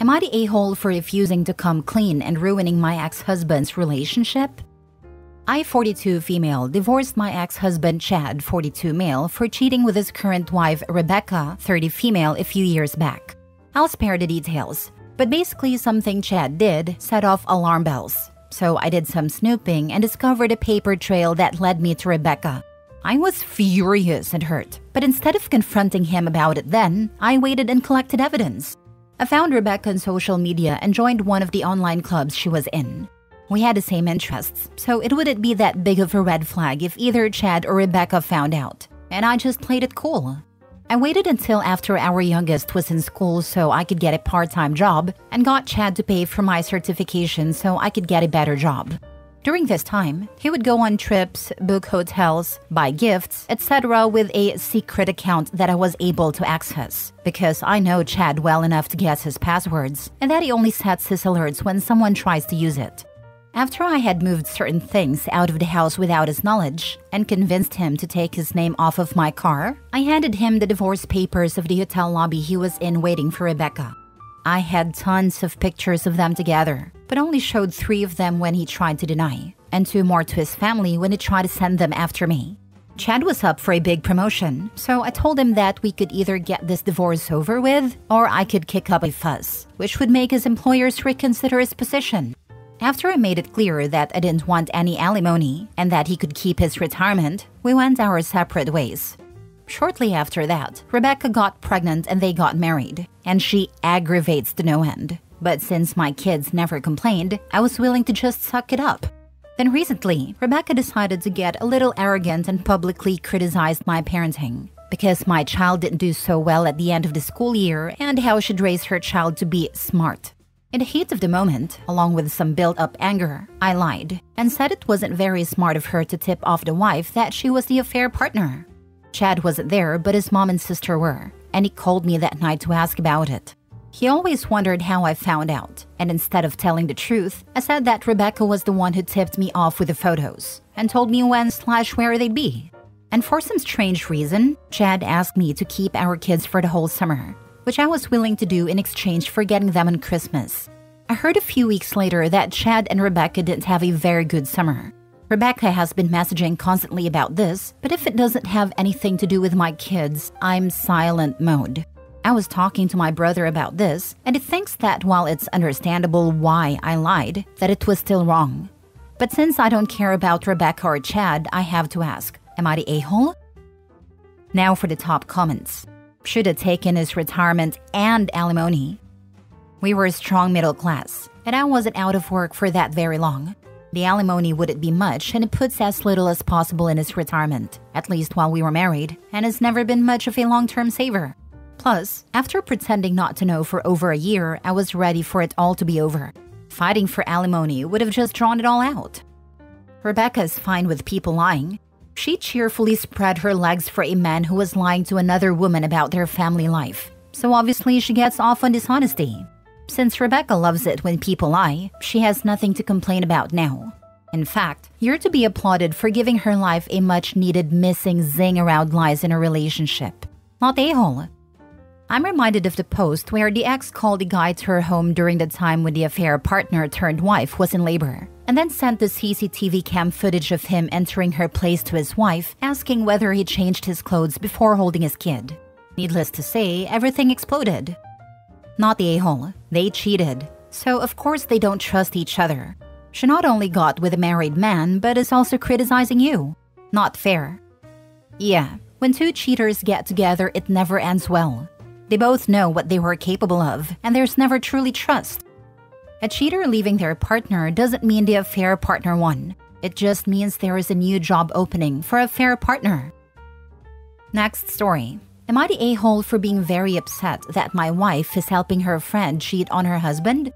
Am I the a-hole for refusing to come clean and ruining my ex-husband's relationship? I, 42 female, divorced my ex-husband Chad, 42 male, for cheating with his current wife Rebecca, 30 female, a few years back. I'll spare the details, but basically something Chad did set off alarm bells. So I did some snooping and discovered a paper trail that led me to Rebecca. I was furious and hurt, but instead of confronting him about it then, I waited and collected evidence. I found Rebecca on social media and joined one of the online clubs she was in. We had the same interests, so it wouldn't be that big of a red flag if either Chad or Rebecca found out, and I just played it cool. I waited until after our youngest was in school so I could get a part-time job and got Chad to pay for my certification so I could get a better job. During this time, he would go on trips, book hotels, buy gifts, etc. with a secret account that I was able to access, because I know Chad well enough to guess his passwords and that he only sets his alerts when someone tries to use it. After I had moved certain things out of the house without his knowledge and convinced him to take his name off of my car, I handed him the divorce papers of the hotel lobby he was in waiting for Rebecca. I had tons of pictures of them together, but only showed 3 of them when he tried to deny, and 2 more to his family when he tried to send them after me. Chad was up for a big promotion, so I told him that we could either get this divorce over with, or I could kick up a fuss, which would make his employers reconsider his position. After I made it clear that I didn't want any alimony and that he could keep his retirement, we went our separate ways. Shortly after that, Rebecca got pregnant and they got married, and she aggravates to no end. But since my kids never complained, I was willing to just suck it up. Then recently, Rebecca decided to get a little arrogant and publicly criticized my parenting, because my child didn't do so well at the end of the school year and how she'd raise her child to be smart. In the heat of the moment, along with some built-up anger, I lied and said it wasn't very smart of her to tip off the wife that she was the affair partner. Chad wasn't there, but his mom and sister were, and he called me that night to ask about it. He always wondered how I found out, and instead of telling the truth, I said that Rebecca was the one who tipped me off with the photos and told me when/where they'd be. And for some strange reason, Chad asked me to keep our kids for the whole summer, which I was willing to do in exchange for getting them on Christmas. I heard a few weeks later that Chad and Rebecca didn't have a very good summer. Rebecca has been messaging constantly about this, but if it doesn't have anything to do with my kids, I'm silent mode. I was talking to my brother about this, and he thinks that while it's understandable why I lied, that it was still wrong. But since I don't care about Rebecca or Chad, I have to ask, am I the a-hole? Now for the top comments. Should have taken his retirement and alimony. We were a strong middle class, and I wasn't out of work for that very long. The alimony wouldn't be much, and it puts as little as possible in his retirement, at least while we were married, and has never been much of a long-term saver. Plus, after pretending not to know for over a year, I was ready for it all to be over. Fighting for alimony would have just drawn it all out. Rebecca is fine with people lying. She cheerfully spread her legs for a man who was lying to another woman about their family life, so obviously she gets off on dishonesty. Since Rebecca loves it when people lie, she has nothing to complain about now. In fact, you're to be applauded for giving her life a much-needed missing zing around lies in a relationship. Not a-hole. I'm reminded of the post where the ex called the guy to her home during the time when the affair partner turned wife was in labor, and then sent the CCTV cam footage of him entering her place to his wife, asking whether he changed his clothes before holding his kid. Needless to say, everything exploded. Not the a-hole. They cheated. So of course they don't trust each other. She not only got with a married man, but is also criticizing you. Not fair. Yeah, when 2 cheaters get together, it never ends well. They both know what they were capable of, and there's never truly trust. A cheater leaving their partner doesn't mean the affair partner won. It just means there is a new job opening for a affair partner. Next story. Am I the a-hole for being very upset that my wife is helping her friend cheat on her husband?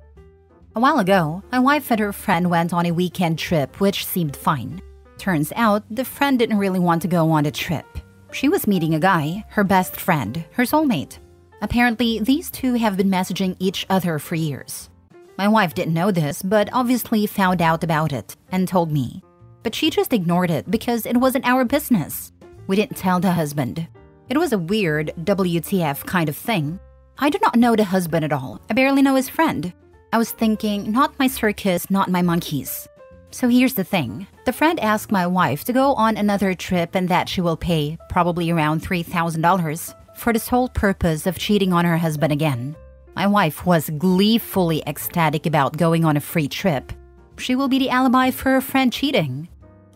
A while ago, my wife and her friend went on a weekend trip, which seemed fine. Turns out, the friend didn't really want to go on the trip. She was meeting a guy, her best friend, her soulmate. Apparently, these two have been messaging each other for years. My wife didn't know this, but obviously found out about it and told me. But she just ignored it because it wasn't our business. We didn't tell the husband. It was a weird WTF kind of thing. I do not know the husband at all. I barely know his friend. I was thinking, not my circus, not my monkeys. So here's the thing. The friend asked my wife to go on another trip and that she will pay probably around $3,000 for the sole purpose of cheating on her husband again. My wife was gleefully ecstatic about going on a free trip. She will be the alibi for her friend cheating.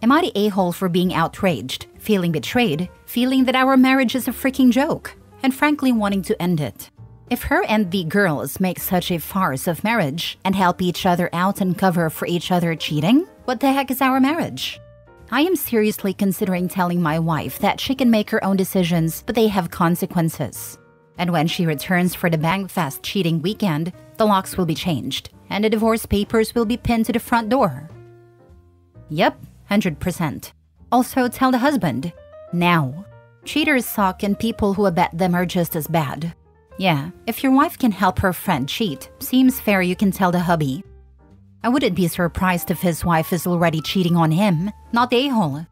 Am I the a-hole for being outraged, feeling betrayed, feeling that our marriage is a freaking joke, and frankly wanting to end it? If her and the girls make such a farce of marriage and help each other out and cover for each other cheating, what the heck is our marriage? I am seriously considering telling my wife that she can make her own decisions, but they have consequences. And when she returns for the Bangfest cheating weekend, the locks will be changed, and the divorce papers will be pinned to the front door. Yep, 100%. Also, tell the husband. Now. Cheaters suck and people who abet them are just as bad. Yeah, if your wife can help her friend cheat, seems fair you can tell the hubby. I wouldn't be surprised if his wife is already cheating on him, not the a-hole.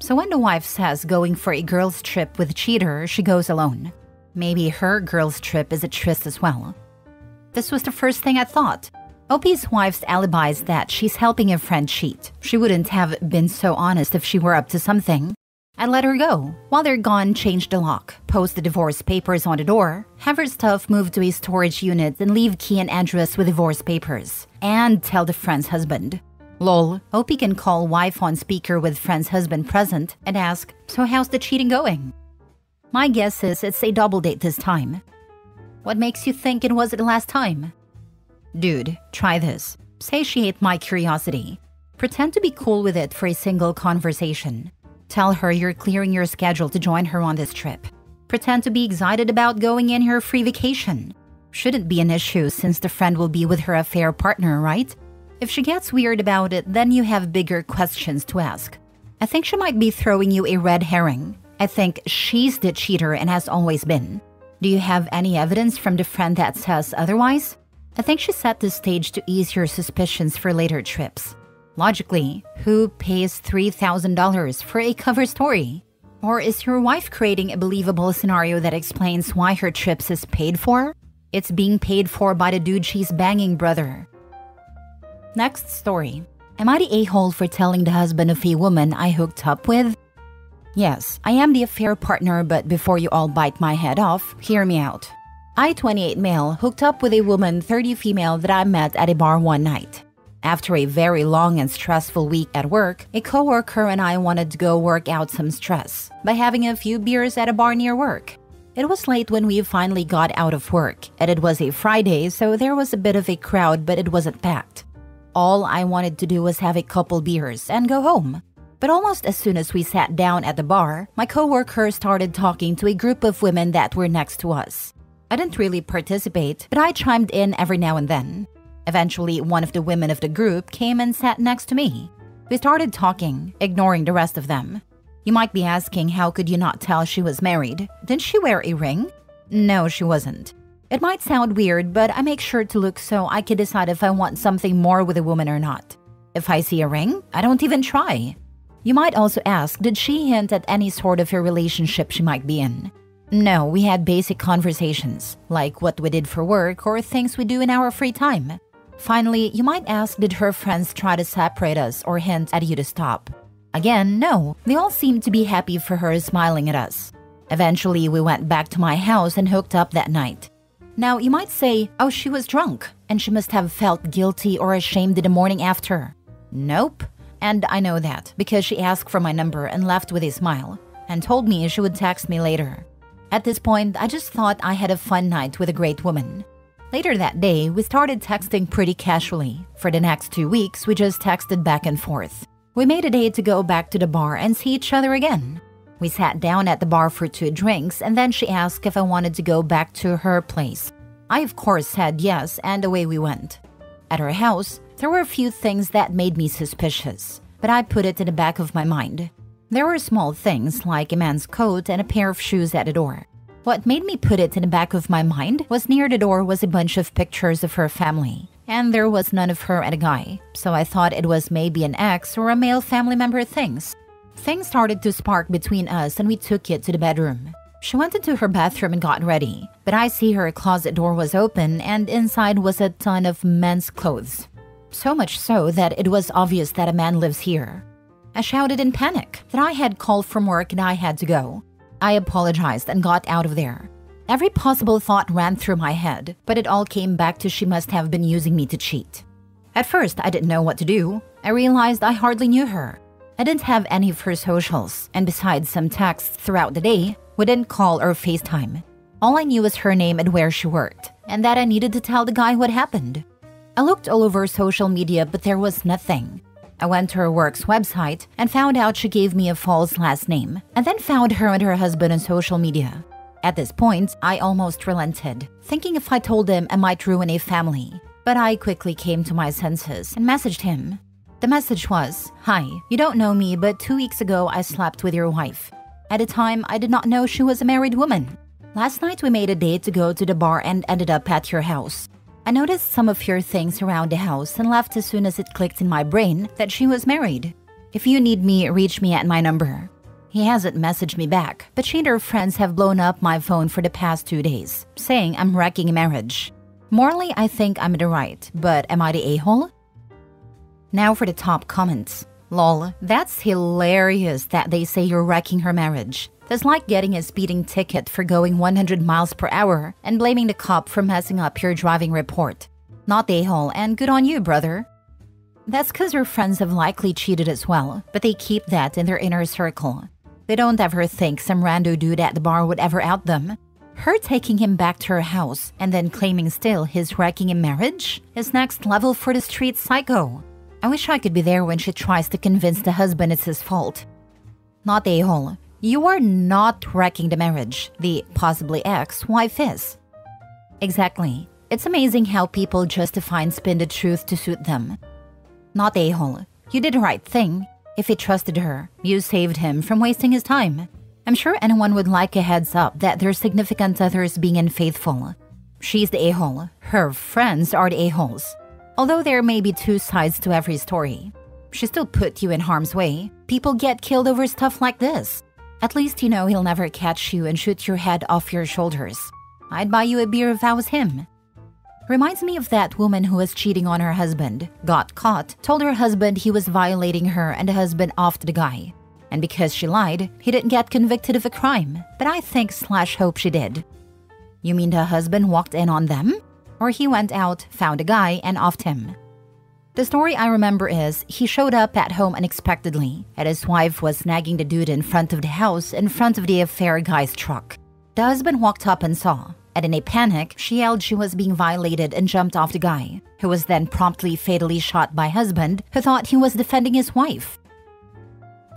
So when the wife says going for a girls' trip with a cheater, she goes alone. Maybe her girls' trip is a tryst as well. This was the first thing I thought. OP's wife's alibi is that she's helping a friend cheat. She wouldn't have been so honest if she were up to something. I'd let her go. While they're gone, change the lock, post the divorce papers on the door, have her stuff moved to a storage unit and leave key and address with divorce papers. And tell the friend's husband. Lol, OP can call wife on speaker with friend's husband present and ask, so how's the cheating going? My guess is it's a double date this time. What makes you think it was the last time? Dude, try this. Satiate my curiosity. Pretend to be cool with it for a single conversation. Tell her you're clearing your schedule to join her on this trip. Pretend to be excited about going in her free vacation. Shouldn't be an issue since the friend will be with her affair partner, right? If she gets weird about it, then you have bigger questions to ask. I think she might be throwing you a red herring. I think she's the cheater and has always been. Do you have any evidence from the friend that says otherwise? I think she set the stage to ease your suspicions for later trips. Logically, who pays $3,000 for a cover story? Or is your wife creating a believable scenario that explains why her trips is paid for? It's being paid for by the dude she's banging, brother. Next story. Am I the a-hole for telling the husband of a woman I hooked up with? Yes, I am the affair partner, but before you all bite my head off, hear me out. I, 28 male, hooked up with a woman, 30 female that I met at a bar one night. After a very long and stressful week at work, a coworker and I wanted to go work out some stress by having a few beers at a bar near work. It was late when we finally got out of work, and it was a Friday, so there was a bit of a crowd, but it wasn't packed. All I wanted to do was have a couple beers and go home. But almost as soon as we sat down at the bar, my coworker started talking to a group of women that were next to us. I didn't really participate, but I chimed in every now and then. Eventually, one of the women of the group came and sat next to me. We started talking, ignoring the rest of them. You might be asking, how could you not tell she was married? Didn't she wear a ring? No, she wasn't. It might sound weird, but I make sure to look so I can decide if I want something more with a woman or not. If I see a ring, I don't even try. You might also ask, did she hint at any sort of a relationship she might be in? No, we had basic conversations, like what we did for work or things we do in our free time. Finally, you might ask, did her friends try to separate us or hint at you to stop? Again, no. They all seemed to be happy for her smiling at us. Eventually, we went back to my house and hooked up that night. Now, you might say, oh, she was drunk, and she must have felt guilty or ashamed in the morning after. Nope. And I know that, because she asked for my number and left with a smile, and told me she would text me later. At this point, I just thought I had a fun night with a great woman. Later that day, we started texting pretty casually. For the next 2 weeks, we just texted back and forth. We made a date to go back to the bar and see each other again. We sat down at the bar for 2 drinks, and then she asked if I wanted to go back to her place. I, of course, said yes, and away we went. At her house, there were a few things that made me suspicious, but I put it in the back of my mind. There were small things like a man's coat and a pair of shoes at the door. What made me put it in the back of my mind was near the door was a bunch of pictures of her family, and there was none of her and a guy, so I thought it was maybe an ex or a male family member things. Things started to spark between us and we took it to the bedroom. She went into her bathroom and got ready, but I see her closet door was open and inside was a ton of men's clothes. So much so that it was obvious that a man lives here. I shouted in panic that I had called from work and I had to go. I apologized and got out of there. Every possible thought ran through my head, but it all came back to she must have been using me to cheat. At first, I didn't know what to do. I realized I hardly knew her. I didn't have any of her socials, and besides some texts throughout the day, we didn't call or FaceTime. All I knew was her name and where she worked, and that I needed to tell the guy what happened. I looked all over social media, but there was nothing. I went to her work's website and found out she gave me a false last name, and then found her and her husband on social media. At this point, I almost relented, thinking if I told him I might ruin a family. But I quickly came to my senses and messaged him. The message was, "Hi, you don't know me, but 2 weeks ago I slept with your wife. At the time, I did not know she was a married woman. Last night we made a date to go to the bar and ended up at your house. I noticed some of your things around the house and left as soon as it clicked in my brain that she was married. If you need me, reach me at my number." He hasn't messaged me back, but she and her friends have blown up my phone for the past 2 days, saying I'm wrecking a marriage. Morally, I think I'm in the right, but am I the a-hole? Now for the top comments. Lol, that's hilarious that they say you're wrecking her marriage. That's like getting a speeding ticket for going 100 miles per hour and blaming the cop for messing up your driving report. Not the a-hole, and good on you, brother. That's because your friends have likely cheated as well, but they keep that in their inner circle. They don't ever think some rando dude at the bar would ever out them. Her taking him back to her house and then claiming still he's wrecking a marriage is next level for the street psycho. I wish I could be there when she tries to convince the husband it's his fault. Not the a-hole. You are not wrecking the marriage. The possibly ex-wife is. Exactly. It's amazing how people justify and spin the truth to suit them. Not the a-hole. You did the right thing. If he trusted her, you saved him from wasting his time. I'm sure anyone would like a heads up that their significant other is being unfaithful. She's the a-hole. Her friends are the a-holes. Although there may be two sides to every story. She still put you in harm's way. People get killed over stuff like this. At least you know he'll never catch you and shoot your head off your shoulders. I'd buy you a beer if I was him. Reminds me of that woman who was cheating on her husband, got caught, told her husband he was violating her, and the husband offed the guy. And because she lied, he didn't get convicted of a crime, but I think / hope she did. You mean the husband walked in on them? Or he went out, found a guy, and offed him? The story I remember is he showed up at home unexpectedly, and his wife was nagging the dude in front of the house in front of the affair guy's truck. The husband walked up and saw, and in a panic, she yelled she was being violated and jumped off the guy, who was then promptly fatally shot by husband who thought he was defending his wife.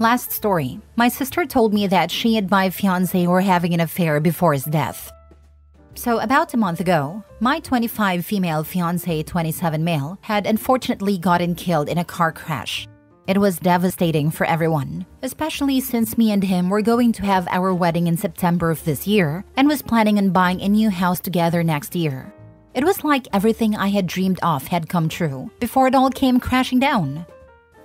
Last story. My sister told me that she and my fiancé were having an affair before his death. So about a month ago, my 25 female fiancé, 27 male, had unfortunately gotten killed in a car crash. It was devastating for everyone, especially since me and him were going to have our wedding in September of this year and was planning on buying a new house together next year. It was like everything I had dreamed of had come true before it all came crashing down.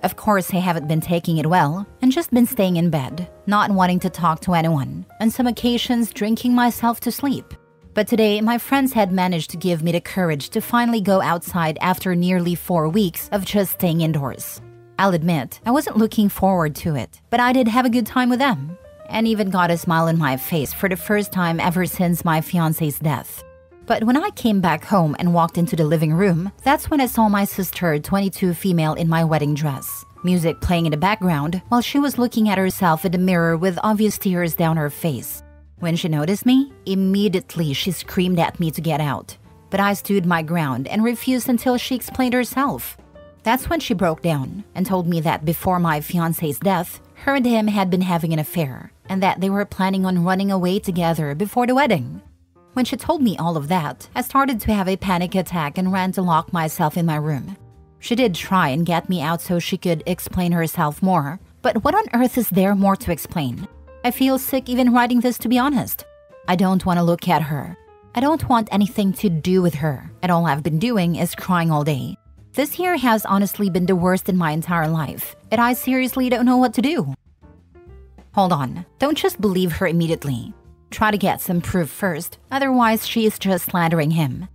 Of course, I haven't been taking it well and just been staying in bed, not wanting to talk to anyone, on some occasions drinking myself to sleep. But today, my friends had managed to give me the courage to finally go outside after nearly 4 weeks of just staying indoors. I'll admit, I wasn't looking forward to it, but I did have a good time with them, and even got a smile on my face for the first time ever since my fiancé's death. But when I came back home and walked into the living room, that's when I saw my sister, 22 female, in my wedding dress. Music playing in the background while she was looking at herself in the mirror with obvious tears down her face. When she noticed me, immediately she screamed at me to get out. But I stood my ground and refused until she explained herself. That's when she broke down and told me that before my fiancé's death, her and him had been having an affair and that they were planning on running away together before the wedding. When she told me all of that, I started to have a panic attack and ran to lock myself in my room. She did try and get me out so she could explain herself more, but what on earth is there more to explain? I feel sick even writing this, to be honest. I don't want to look at her. I don't want anything to do with her, and all I've been doing is crying all day. This year has honestly been the worst in my entire life, and I seriously don't know what to do. Hold on, don't just believe her immediately. Try to get some proof first, otherwise she is just slandering him.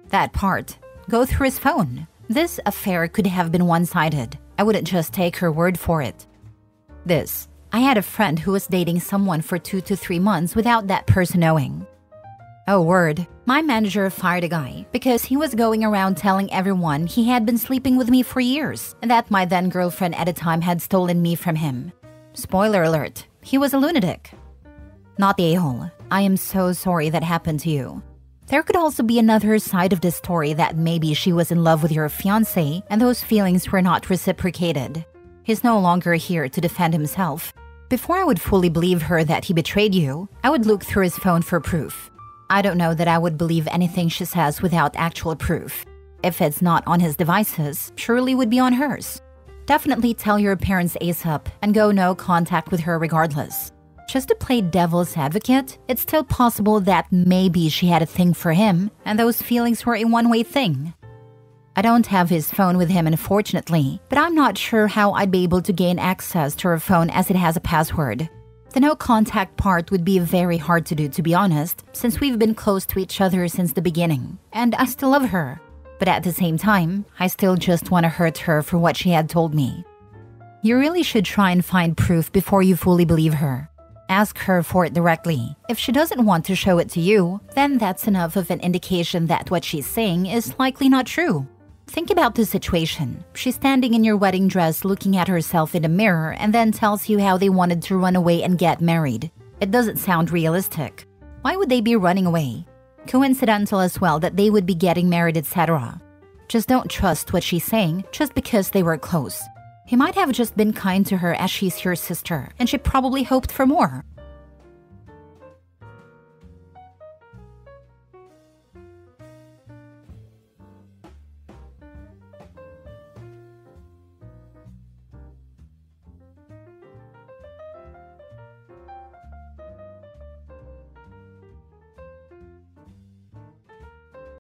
That part. Go through his phone. This affair could have been one-sided. I wouldn't just take her word for it. This. I had a friend who was dating someone for 2 to 3 months without that person knowing. Oh word. My manager fired a guy because he was going around telling everyone he had been sleeping with me for years and that my then girlfriend at the time had stolen me from him. Spoiler alert, he was a lunatic. Not the a-hole. I am so sorry that happened to you. There could also be another side of the story that maybe she was in love with your fiancé and those feelings were not reciprocated. He's no longer here to defend himself. Before I would fully believe her that he betrayed you, I would look through his phone for proof. I don't know that I would believe anything she says without actual proof. If it's not on his devices, surely would be on hers. Definitely tell your parents ASAP and go no contact with her regardless. Just to play devil's advocate, it's still possible that maybe she had a thing for him and those feelings were a one-way thing. I don't have his phone with him unfortunately, but I'm not sure how I'd be able to gain access to her phone as it has a password. The no contact part would be very hard to do, to be honest, since we've been close to each other since the beginning, and I still love her. But at the same time, I still just want to hurt her for what she had told me. You really should try and find proof before you fully believe her. Ask her for it directly. If she doesn't want to show it to you, then that's enough of an indication that what she's saying is likely not true. Think about the situation. She's standing in your wedding dress looking at herself in the mirror and then tells you how they wanted to run away and get married. It doesn't sound realistic. Why would they be running away? Coincidental as well that they would be getting married, etc. Just don't trust what she's saying just because they were close. He might have just been kind to her as she's your sister, and she probably hoped for more.